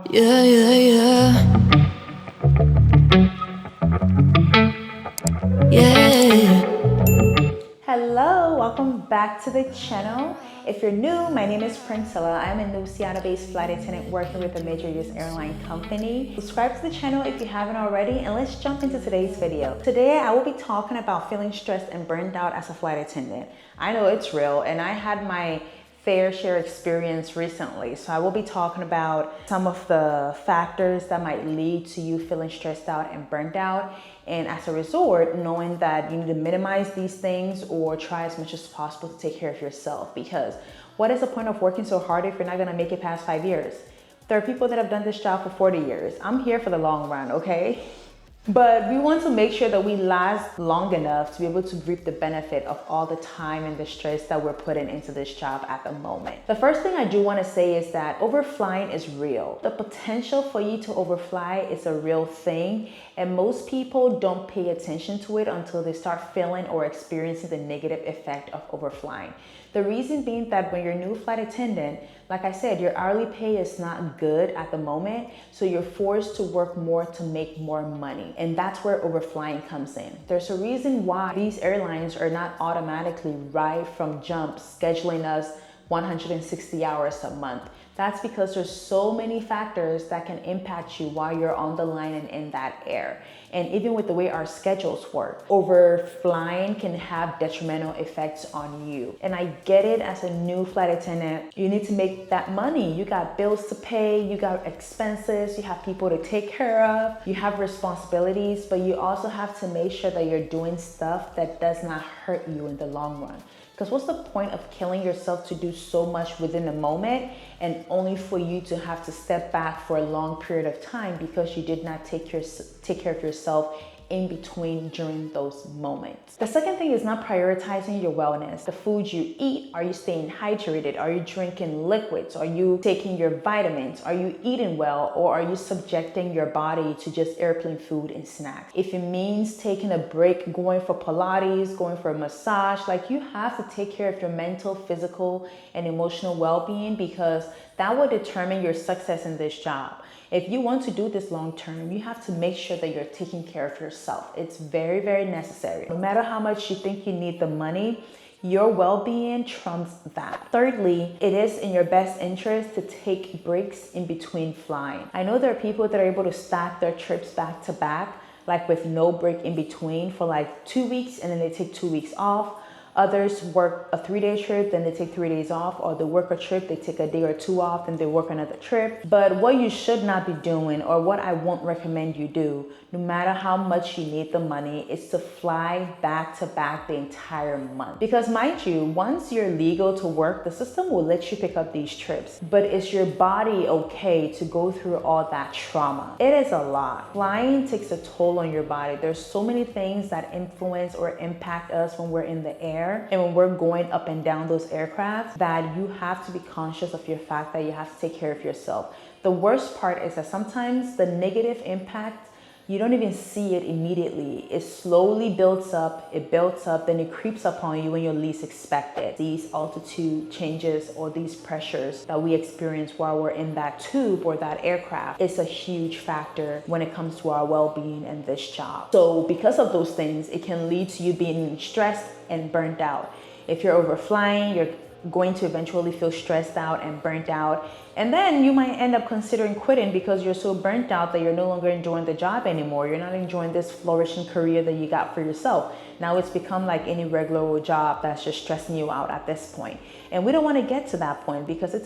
Yeah, yeah, yeah. Yeah. Hello, welcome back to the channel. If you're new, my name is Priscilla. I'm a new Seattle-based flight attendant working with a major US airline company. Subscribe to the channel if you haven't already, and let's jump into today's video. Today, I will be talking about feeling stressed and burned out as a flight attendant. I know it's real, and I had my fair share experience recently. So I will be talking about some of the factors that might lead to you feeling stressed out and burnt out. And as a result, knowing that you need to minimize these things or try as much as possible to take care of yourself. Because what is the point of working so hard if you're not gonna make it past 5 years? There are people that have done this job for 40 years. I'm here for the long run, okay? But we want to make sure that we last long enough to be able to reap the benefit of all the time and the stress that we're putting into this job at the moment. The first thing I do want to say is that overflying is real. The potential for you to overfly is a real thing, and most people don't pay attention to it until they start feeling or experiencing the negative effect of overflying. The reason being that when you're a new flight attendant, like I said, your hourly pay is not good at the moment, so you're forced to work more to make more money. And that's where overflying comes in. There's a reason why these airlines are not automatically right from jump scheduling us 160 hours a month. That's because there's so many factors that can impact you while you're on the line and in that air. And even with the way our schedules work, overflying can have detrimental effects on you. And I get it, as a new flight attendant, you need to make that money. You got bills to pay, you got expenses, you have people to take care of, you have responsibilities, but you also have to make sure that you're doing stuff that does not hurt you in the long run. Because what's the point of killing yourself to do so much within a moment and only for you to have to step back for a long period of time because you did not take care of yourself in between during those moments. The second thing is not prioritizing your wellness. The food you eat, are you staying hydrated? Are you drinking liquids? Are you taking your vitamins? Are you eating well? Or are you subjecting your body to just airplane food and snacks? If it means taking a break, going for Pilates, going for a massage, like, you have to take care of your mental, physical, and emotional well-being, because that will determine your success in this job. If you want to do this long term, you have to make sure that you're taking care of yourself. It's very, very necessary. No matter how much you think you need the money, your well-being trumps that. Thirdly, it is in your best interest to take breaks in between flying. I know there are people that are able to stack their trips back to back, like with no break in between, for like 2 weeks, and then they take 2 weeks off. Others work a 3-day trip, then they take 3 days off, or they work a trip, they take a day or 2 off, then they work another trip. But what you should not be doing, or what I won't recommend you do, no matter how much you need the money, is to fly back to back the entire month. Because mind you, once you're legal to work, the system will let you pick up these trips. But is your body okay to go through all that trauma? It is a lot. Flying takes a toll on your body. There's so many things that influence or impact us when we're in the air and when we're going up and down those aircraft, that you have to be conscious of your fact that you have to take care of yourself. The worst part is that sometimes the negative impact, you don't even see it immediately. It slowly builds up, then it creeps up on you when you least expect it. These altitude changes or these pressures that we experience while we're in that tube or that aircraft is a huge factor when it comes to our well-being in this job. So because of those things, it can lead to you being stressed and burnt out. If you're overflying, you're going to eventually feel stressed out and burnt out, and then you might end up considering quitting because you're so burnt out that you're no longer enjoying the job anymore. You're not enjoying this flourishing career that you got for yourself. Now it's become like any regular old job that's just stressing you out at this point. And we don't want to get to that point because it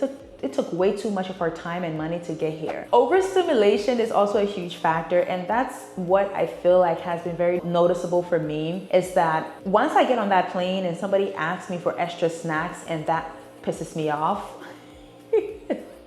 took way too much of our time and money to get here. Overstimulation is also a huge factor, and that's what I feel like has been very noticeable for me, is that once I get on that plane and somebody asks me for extra snacks and that pisses me off,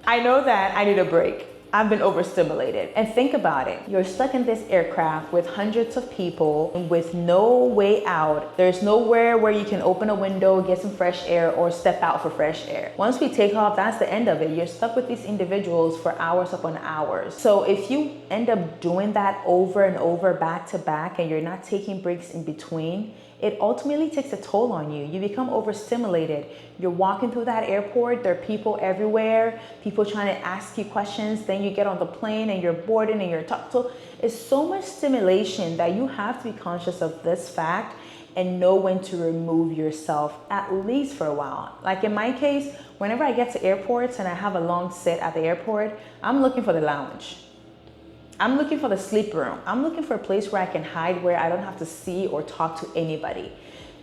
I know that I need a break. I've been overstimulated. And think about it. You're stuck in this aircraft with hundreds of people with no way out. There's nowhere where you can open a window, get some fresh air, or step out for fresh air. Once we take off, that's the end of it. You're stuck with these individuals for hours upon hours. So if you end up doing that over and over, back to back, and you're not taking breaks in between, it ultimately takes a toll on you. You become overstimulated. You're walking through that airport, there are people everywhere, people trying to ask you questions, then you get on the plane and you're boarding and you're talking. So it's so much stimulation that you have to be conscious of this fact and know when to remove yourself, at least for a while. Like in my case, whenever I get to airports and I have a long sit at the airport, I'm looking for the lounge. I'm looking for the sleep room. I'm looking for a place where I can hide, where I don't have to see or talk to anybody.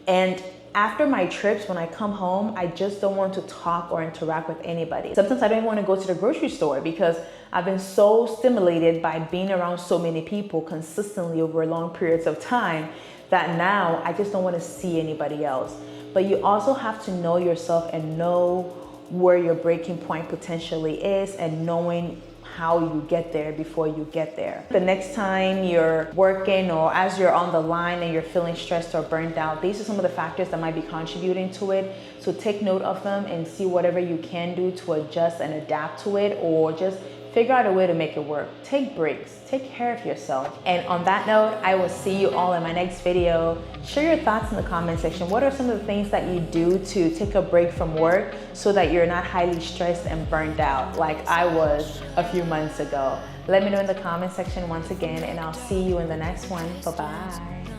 And after my trips, when I come home, I just don't want to talk or interact with anybody. Sometimes I don't even want to go to the grocery store because I've been so stimulated by being around so many people consistently over long periods of time that now I just don't want to see anybody else. But you also have to know yourself and know where your breaking point potentially is, and knowing how you get there before you get there. The next time you're working or as you're on the line and you're feeling stressed or burned out, these are some of the factors that might be contributing to it. So take note of them and see whatever you can do to adjust and adapt to it, or just figure out a way to make it work. Take breaks, take care of yourself. And on that note, I will see you all in my next video. Share your thoughts in the comment section. What are some of the things that you do to take a break from work so that you're not highly stressed and burned out like I was a few months ago? Let me know in the comment section once again, and I'll see you in the next one. Bye-bye.